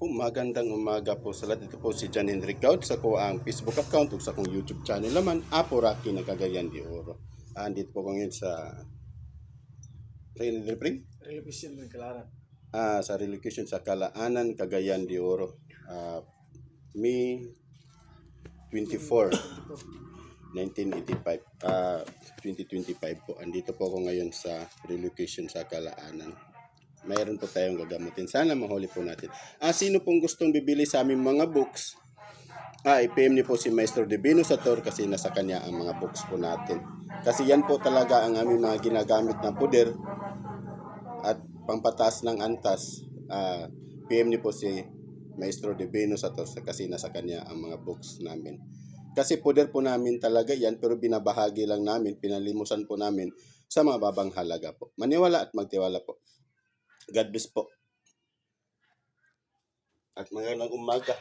po, magandang umaga po sa lahat. Ito po si John Henry Gaud sa ko ang Facebook account ug sa kong YouTube channel naman, Apo Rocky ng Cagayan de Oro. Andito po ko ngayon sa Relocation ng Kalaran. sa relocation sa Kalaanan, Cagayan de Oro. May 24, 1985. 2025 po. Andito po ako ngayon sa relocation sa Kalaanan. Mayroon po tayong gagamutin. Sana mahuli po natin. Sino pong gustong bibili sa aming mga books? I-PM niyo po si Maestro Divino Sator kasi nasa kanya ang mga books po natin. Kasi yan po talaga ang aming mga ginagamit na puder at pampataas ng antas. PM niyo po si Maestro Divino Sator kasi nasa kanya ang mga books namin. Kasi puder po namin talaga yan pero binabahagi lang namin, pinalimusan po namin sa mga babang halaga po. Maniwala at magtiwala po. God bless po. At magandang umaga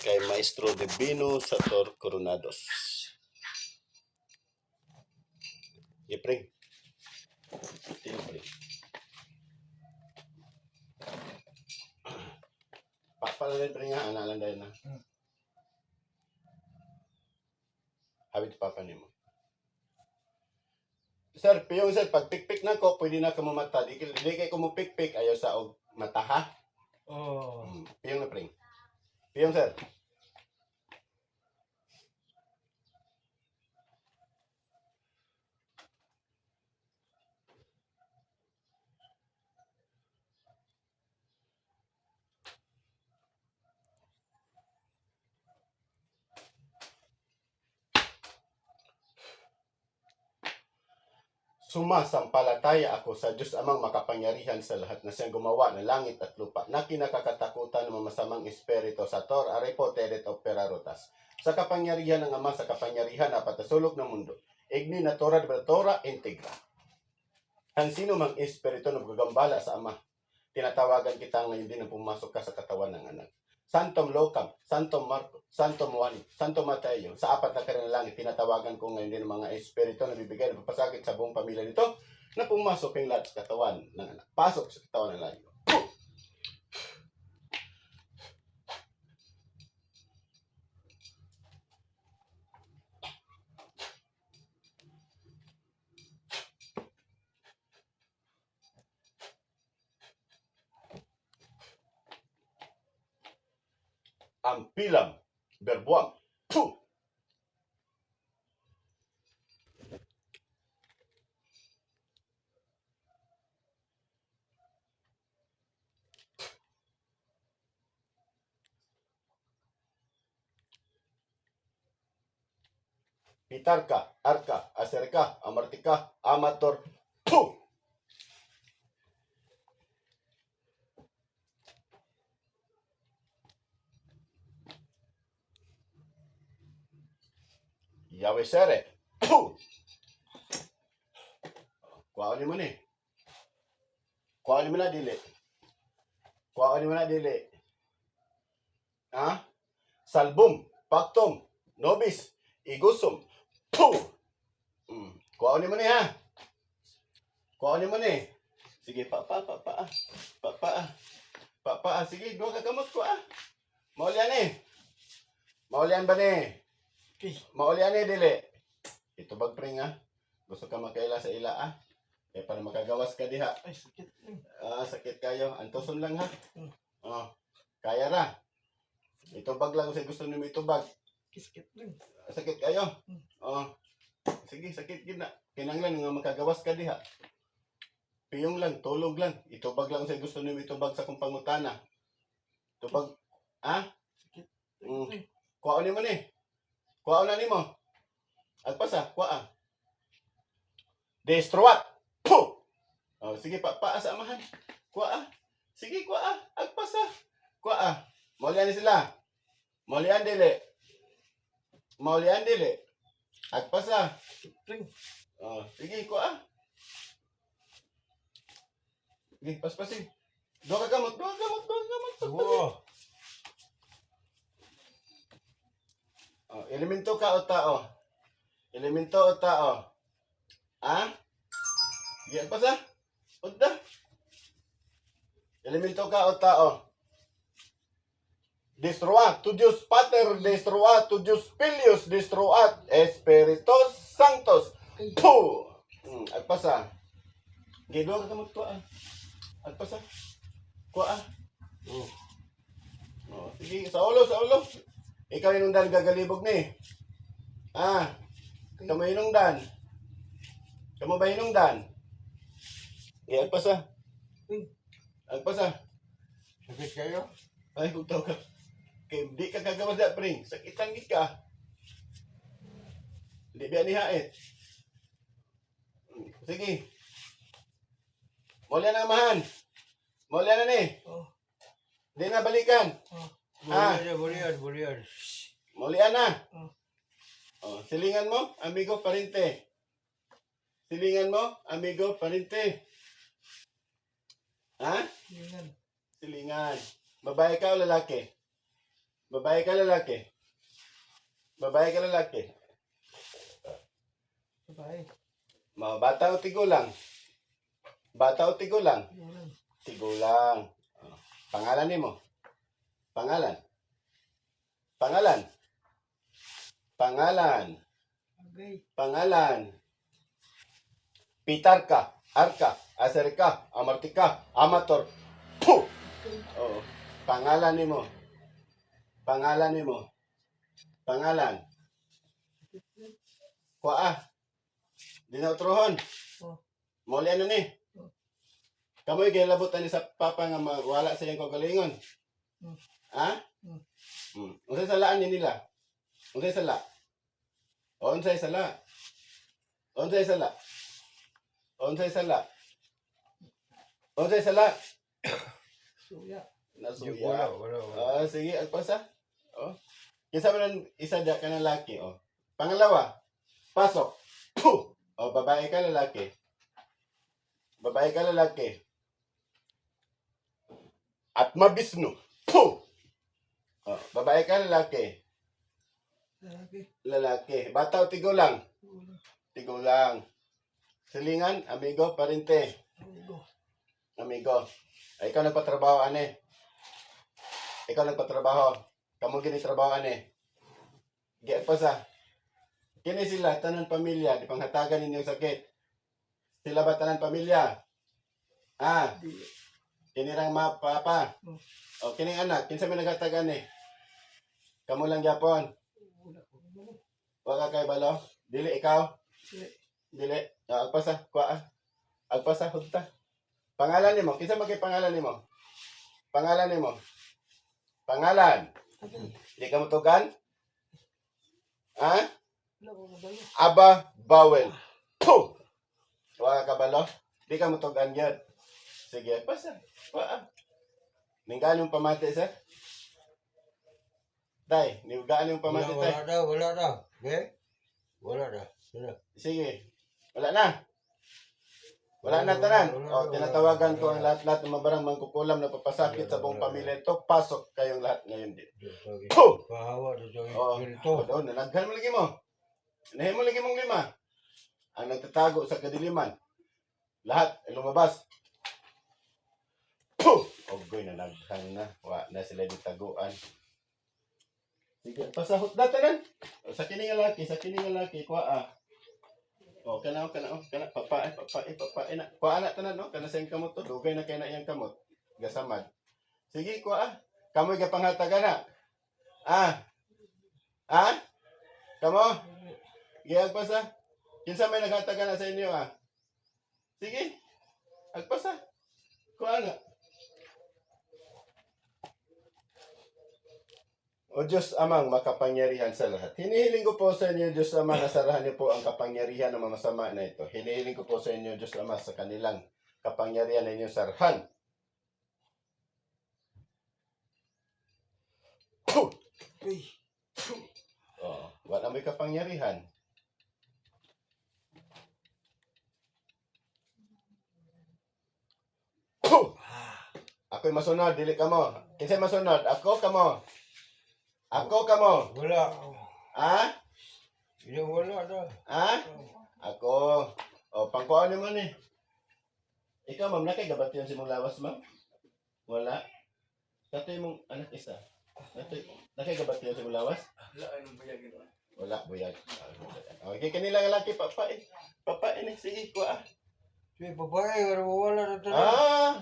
kay Maestro Divino Sator Coronados. Ipring. Ipring. Papalan rin nga, analan dahil na. Habit papa ni mo. Sir, piyong sir, pag pikpik na ko, pwede na ka mamata. Di kay ko mo pikpik, ayaw sa og mata ha? Oh. Piyong na pring. Piyong sir. Sumasampalataya ako sa Diyos amang makapangyarihan sa lahat na siyang gumawa ng langit at lupa na kinakakatakutan ng masamang espiritu sa tor arepo teret operarotas. Sa kapangyarihan ng Ama, sa kapangyarihan na patasulok ng mundo. Igni na tora de tora integra. Ang sino mang espiritu na gagambala sa Ama, tinatawagan kita ngayon din na pumasok ka sa katawan ng anak. Santom Locam, Santom Marco, Santom Juan, Santom Mateo, sa apat na karang langit, tinatawagan ko ngayon din mga espiritu na bibigay ng papasakit sa buong pamilya nito na pumasok yung lahat sa katawan ng anak. Pasok sa katawan ng lahat. Ampilam, Berbuam, Puh! Pitarka, Arka, Aserka, Amartika, Amator, Puh! Yahweh Sere, Puh! Kuhaan mo ni. Kuhaan mo na dili. Kuhaan mo na dili. Ha? Salbum, Paktom, Nobis, Igusum, Puh! Kuhaan mo ni ha. Kuhaan mo ni. Sige, papa. Sige, dua ka kamot ko Maulian ni. Maulian ba ni? Okay. Maulian ni dili. Ito bagpring Gusto ka makaila sa ila para makagawas ka diha. Ay, sakit. Sakit kayo. Antoson lang ha. Kaya ra. Itubag lang sa gusto nimo itubag. Sakit lang. Sakit kayo. Sige, sakit gid na. Kinanglan nga makagawas ka diha. Piyong lang, tulog lang. Itubag lang sa gusto nimo itubag sa kung pangutana. Tubag, Sakit. Kuhaan ni mo ni. Kuhaan na ni mo. Agpasa, kuhaan. Destruat. Puh! Sige, sa amahan. Kuhaan. Sige, kuhaan. Agpasa. Kuhaan. Maulian ni sila. Maulian dili. Agpasa. Sige, kuhaan. Sige, paspasin. Dua ka gamot. Wow. Elemento ka o tao? Elemento o tao? Sige, agpasa. Unta. Elemento ka o tao? Destruat, tu Dios Pater, destruat, tu Dios Filius, destruat, Espiritus Sanctus. Puh! Agpasa. Gido ka mo tuan. Agpasa. Kuha. Oh. Oh, sige, sa ulo, sa ulo. Ikaw inungdan gagalibog ni. Ah, kamu inungdan. Kamu ba inungdan? Agpasa. Agpasa. Sakit kayo? Ay, kung tawag ka. Kay di ka kagawas da, pring. Sakitan gid ka. Di biya ni hait. Sige. Muli na mahan. Muli na ni. Oh. Di na balikan. Ah. Bulian. Muli na. Oh, silingan mo, amigo parente. Silingan mo, amigo parente. Ha? Silingan. Babae ka o lalaki? Babae ka lalaki? Babae ka lalaki? Babae. Bata o tigulang? Bata o tigulang? Tigulang. Oh. Pangalan ni mo? Pangalan? Pangalan? Pangalan? Okay. Pangalan? Pitarka, Arka, Aserka, Amartika, Amator. Puh! Oh. Pangalan ni mo? Pangalan ni mo? Pangalan? Kuha. Di na utrohon. Muli ano ni? Kamoy gilabutan ni sa papa nga wala sa iyang kagalingon. Ha? Unsay salaan ni nila? Unsay sala? Unsay sala? Unsay sala? Unsay sala? Unsay sala? Suya. Nasuya. Wala. Ah, sige, agpasa. Oh. Kinsa man isa da ka ng laki, oh. Pangalawa, pasok. Puh! Oh, babae ka lalaki. Babae ka lalaki. At mabisno. Puh! Oh, babae ka lalaki. Lalaki. Bata o tigulang? Tigulang. Silingan, amigo, parente. Amigo. Ay, ikaw nagpatrabaho, ane. Ikaw nagpatrabaho. Kamu ginitrabaho, ane. Giat pa sa. Kini sila, tanan pamilya, di panghatagan ninyong sakit. Sila ba tanan pamilya? Ah, kinirang papa. O, kining anak, kinsa may naghatagan ni? Kamu lang yapon. Wala kay balo? Dili ikaw? Dili. Agpasa, kuha. Agpasa, hugta. Pangalan nimo, kinsa magkay pangalan nimo? Pangalan nimo? Pangalan? Di ka mutugan? Ha? Aba Bawel. Puh! Wala ka balo? Di ka mutugan yun. Sige, pasa. Kuha. Ninggaan yung pamati, sir? Tay, ninggaan yung pamati, tay. Wala daw. Okay? Wala daw. Sige. Wala na. Wala na tanan. O, tinatawagan ko ang lahat-lahat ng mabarang mangkukulam na papasakit sa buong pamilya ito. Pasok kayong lahat ngayon din. Puh! Kahawa dito. O, doon, nalaghan mo lagi mo. Inahin mo lagi mong 5. Ang nagtatago sa kadiliman. Lahat, ay lumabas. Puh! Ogoy, nalaghan na. Wala na sila ditaguan. Sige, pasahot na tanan. Sa kining lalaki, kuha. O, kana, papae na. Kuha na tanan, no? Kana sa iyong kamot to. Dugay na kayo na iyang kamot. Gasamad. Sige, kuha. Kamoy ka panghatagan na. Ah? Ha? Kamo? Agpasa. Kinsa may naghatagan na sa inyo, ah? Sige. Agpasa. Kuha nga. O Diyos Amang makapangyarihan sa lahat. Hinihiling ko po sa inyo, Diyos Ama, nasarahan niyo po ang kapangyarihan ng mga masama na ito. Hinihiling ko po sa inyo, Diyos Ama, sa kanilang kapangyarihan na inyong sarahan. Puh! Oh, wala may kapangyarihan. Puh! Ako'y masunod, dili ka mo. Kinsay masunod? Ako ka mo. Ako ka mo. Wala. Ha? Wala daw. Ha? Ako. O, pangkuhan naman eh. Ikaw, ma'am, nakagabat yan si mong lawas, ma'am? Wala. Katoy mong anak isa. Nakagabat niya sa Bulawas? Wala ang bayagin. Wala, buyag. Okay, kanila lalaki, papain. Papain eh, sige, kuha. Sige, babae, wala na talaga. Ah!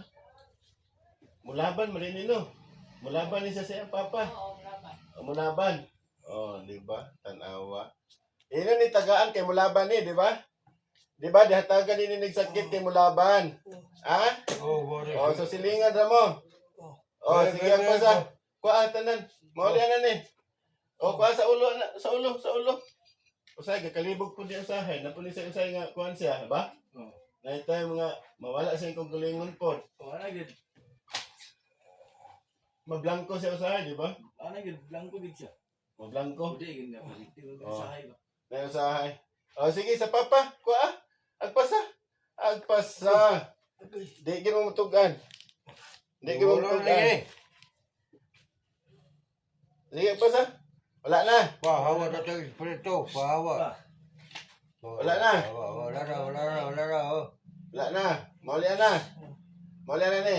Mulaban, marinino. Mulaban ni sa siya, papa. Mulaban. Oh, di ba? Tanawa. Ino ni tagaan kay Mulaban ni, di ba? Di ba? Dihatagan ni nagsakit kay Mulaban. Ha? Oh, bari. Oh, so silingan ra mo. Oh, sige pa sa. Kuha tanan. Mauli na ni. Oh, kuha sa ulo na, sa ulo, sa ulo. Usay kalibog ko di usahay. Napuni sa usay nga kuan siya, ba? Oh. Na tayo mga mawala sa ikong gulingon po. Ana gid. Mablangko siya usahay, di ba? Ana gid blanco gid siya. Mablangko. Udi gid na positive Oh. sa hay ba. Na usahay. Oh, sige sa papa. Kuha. Agpasa. Agpasa. Di gid mo mutugan. Di gid mo Wala na mutugan. eh. Sige agpasa. Wala na. Pahawa na tayo espiritu, pahawa. Wala na. Wala na, oh. Wala na. Mauli na. Mauli na ni.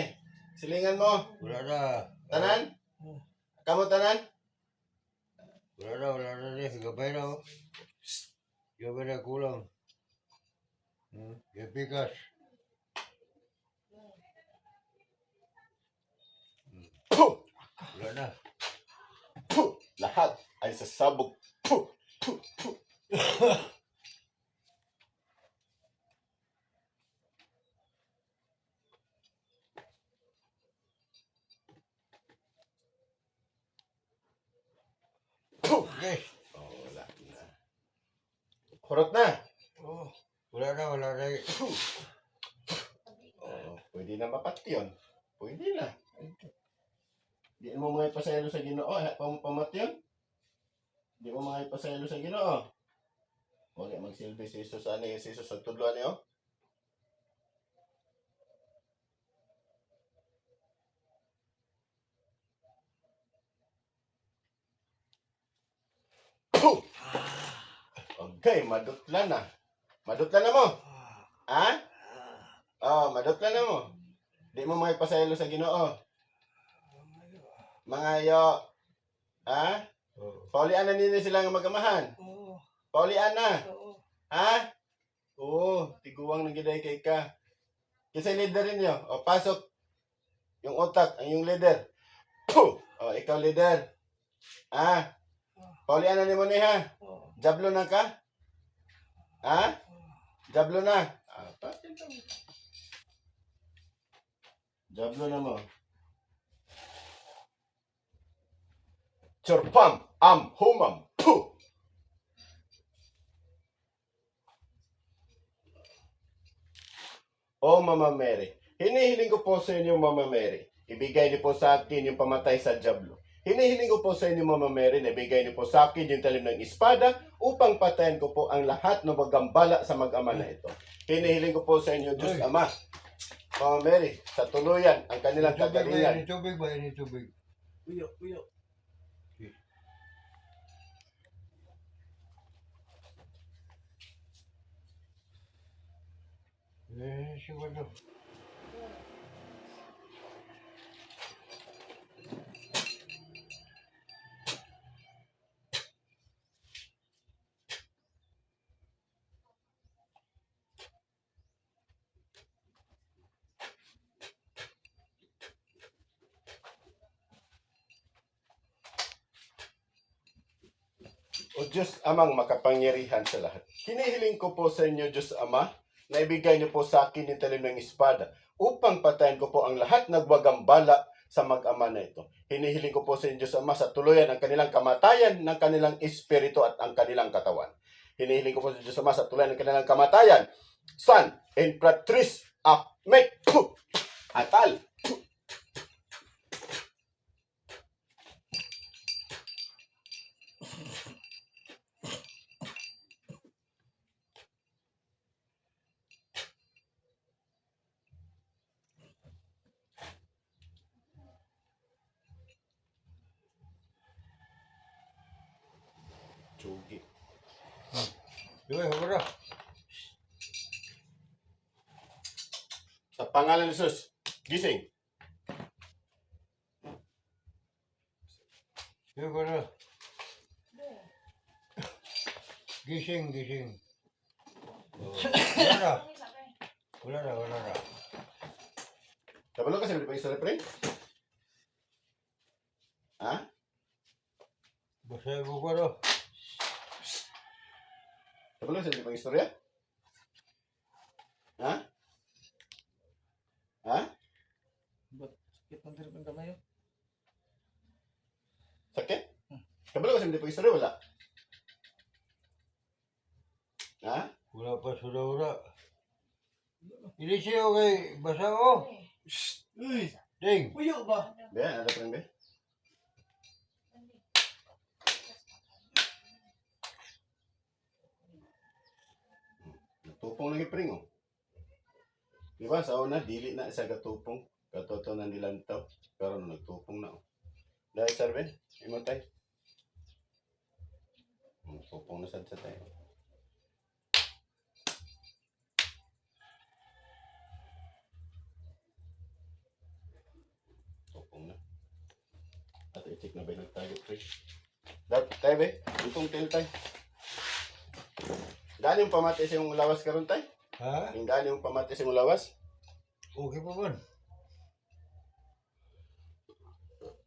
Silingan mo. Wala na. Tanan? Kamu tanan? Wala na, gabay na, oh. Gabay na kulang. Gabigas. Puh! Wala na. Puh! Lahat ay sasabog. Puh! Puh! Puh! Puh! Yes. Oh, wala na. Kurot na. Oh. Wala na. Oh, pwede na mapatyon. Pwede na. Di mo mga ipasayalo sa Ginoo, pamatyon. Di mo mga ipasayalo sa Ginoo. Huwag magsilbi si Jesus ani, si Jesus ang tudloan niyo. Puh! Okay, madutlan na. Madutlan na mo. Ha? Oh, madutlan na mo. Di mo mga ipasayalo sa Ginoo. Mga yo. Ha? Paulian na nila sila nga magamahan. Paulian na. Ha? Oo, tiguang ng giday kay ka. Kasi leader niyo. O, pasok. Yung utak, ang yung leader. Puh! O, ikaw leader. Ha? Paulian na ni mo ni ha? Jablo na ka? Ha? Jablo na? Patin ka mo. Jablo na mo. Chorpam, humam, puh! O Mama Mary, hinihiling ko po sa inyo Mama Mary, ibigay niyo po sa akin yung pamatay sa Diablo. Hinihiling ko po sa inyo Mama Mary, na ibigay niyo po sa akin yung talim ng espada upang patayin ko po ang lahat ng magambala sa mag-ama na ito. Hinihiling ko po sa inyo Diyos Ama, Mama Mary, sa tuluyan ang kanilang kagalingan. Tubig ba? Tubig. Uyo. Siguro. O Diyos Amang makapangyarihan sa lahat. Hinihiling ko po sa inyo, Diyos Ama, na ibigay niyo po sa akin yung talim ng espada upang patayin ko po ang lahat nagwagambala sa mag-ama na ito. Hinihiling ko po sa inyo, Diyos Ama, sa tuluyan ang kanilang kamatayan ng kanilang espiritu at ang kanilang katawan. Hinihiling ko po sa Diyos Ama, sa tuluyan ng kanilang kamatayan, Son, Imperatrice, Akmek, Atal, Chugi. Siguro. Sa pangalan ni Jesus, gising. Siguro. Gising, gising. Oh. Wala na. Kabalo ka sa istorya, pre? Ha? Basta ko ko do. Kabalo ka sa istorya? Ha? Ha? Ba't sakit ng tirip ng kamay yun? Sakit? Kabalo ka sa istorya, wala? Ha? Wala pa sura-ura. Hindi siya kay basa ko. Uy! Ding. Puyo ba? Be, ada pa rin, be? Natupong lagi pring, oh. Di ba, sa una, dili na isa katupong. Katoto na nilantaw. Pero nagtupong na, oh. Dahil, sir, be, imatay. Tupong na sad sa tayo. Tupong na. At i-check na ba yung nagtago, pre? Tayo, be, itong tail tayo. Daan yung pamatis yung lawas karon tay? Ha? Yung daan yung pamatis yung lawas? Okay pa man.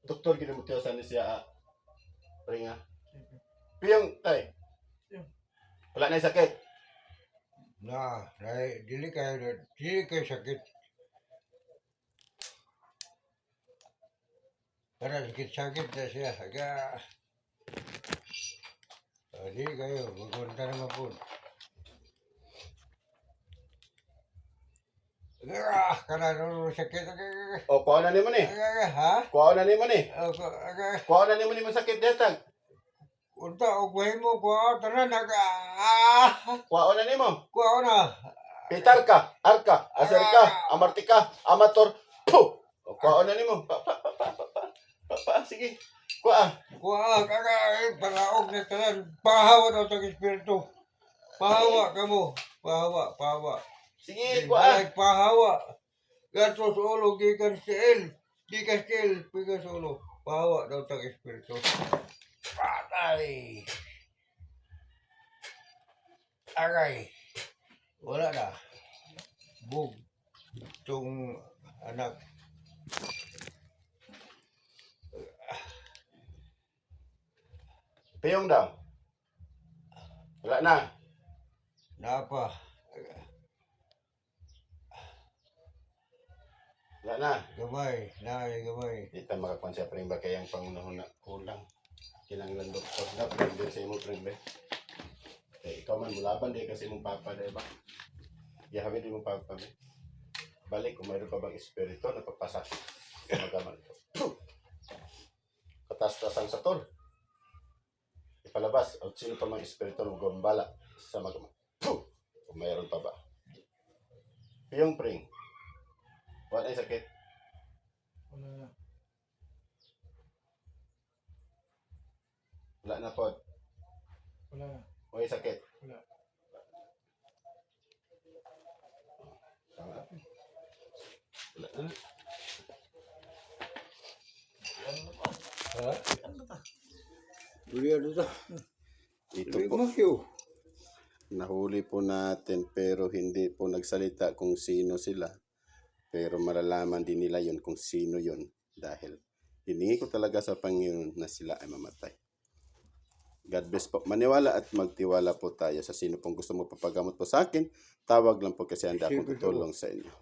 Doktor, kinamutiyasan ni siya. Ringa. Piyong, tay. Wala na yung sakit. Dili kay sakit. Para sakit na siya. Di kayo, magpunta naman po. Kanano sakit. O, kuha na naman eh. Ha? Kuha na naman eh. Kuha na naman yung sakit detag. Unta, ugwahin mo ko. Tanan, Kuha na naman. kuha na. Pitar ka, arka, aser ka, amartika, amator. Puh! O, kuha na naman. Sige. Kuha. Kuha, palaog na tanan. Pahawa daw sa espiritu. Pahawa ka mo. Pahawa. Sige, kuha. Pahawa. Gatos ulo, gikan siil. Gikan siil, pigas ulo. Pahawa daw sa espiritu. Patay. Aray. Wala na. Bug. Itong anak. Piyong daw. Wala na. Napa. Wala na. Gamay. Gamay. Di tayo makakuha siya pring ba kayang pangunahon na kulang. Kinanglan doktor na pring din sa imo pring ba. Eh, ikaw man mulaban di kasi mong papa di ba? Yahawi di mong papa ba? Balik kung mayroon pa bang espiritu na papasakit sa magaman ito. Katas-tasan sa tol. Ipalabas at sino pa mang espiritu na gumabala sa magaman. Kung mayroon pa ba? Piyong pring. Wala yung sakit. Wala na. Wala na po. Wala na. O yung sakit. Wala. Tama. Wala na. Ha? Ano ba? Uli ano to? Ito Uli po. makyo. Nahuli po natin pero hindi po nagsalita kung sino sila. Pero malalaman din nila yon kung sino yon dahil hiningi ko talaga sa Panginoon na sila ay mamatay. God bless po. Maniwala at magtiwala po tayo sa sino pong gusto mo papagamot po sa akin. Tawag lang po kasi handa akong tutulong sa inyo.